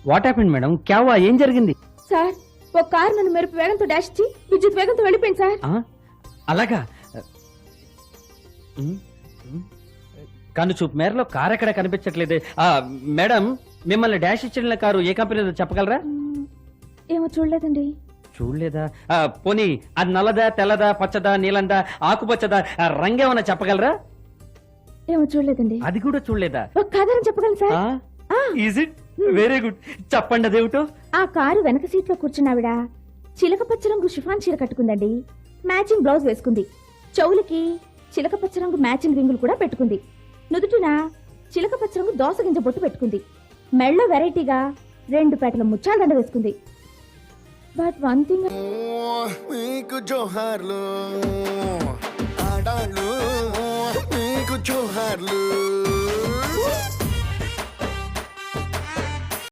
What happened madam? క్యావా ఏం జరిగింది? Sir ఒక కారు నన్ను మెరుపు వేగంతో డాష్ ఇచ్చి విద్యుత్ వేగంతో వెళ్ళిపోయింది సార్. అలాగా? కను చూపు మేరలో కారు ఎక్కడ కనిపించట్లేదే. మేడం, మిమ్మల్ని డాష్ ఇచ్చిన కారు ఏ కంపెనీదో చెప్పగలరా? ఏమో చూడలేదండి. చూడలేదా? పోనీ అది నల్లదా, తెల్లదా, పచ్చదా, నీలందా, ఆకుపచ్చదా, రంగేమన్నా చెప్పగలరా? ఏమో చూడలేదండి. అది కూడా చూడలేదా? ఒక కాదని చెప్పగలను sir. Is it? Very good, చెప్పండి అదేమిటో. ఆ కారు వెనక సీట్ లో కూర్చున్నావిడ చిలక పచ్చ రంగు షిఫాన్ చీర కట్టుకుందండి. మ్యాచింగ్ బ్లౌజ్ వేసుకుంది. చెవులకి చిలక పచ్చ రంగు మ్యాచింగ్ రింగులు కూడా పెట్టుకుంది. నుదుటిన చిలక పచ్చ రంగు దోస గింజ బొట్టు పెట్టుకుంది. మెళ్ళ వెరైటీగా 2 పేటల ముత్యాల దండ వేసుకుంది. బట్ వన్ థింగ్, నీకు జోహార్లు ఆడాళ్ళు, నీకు జోహార్లు.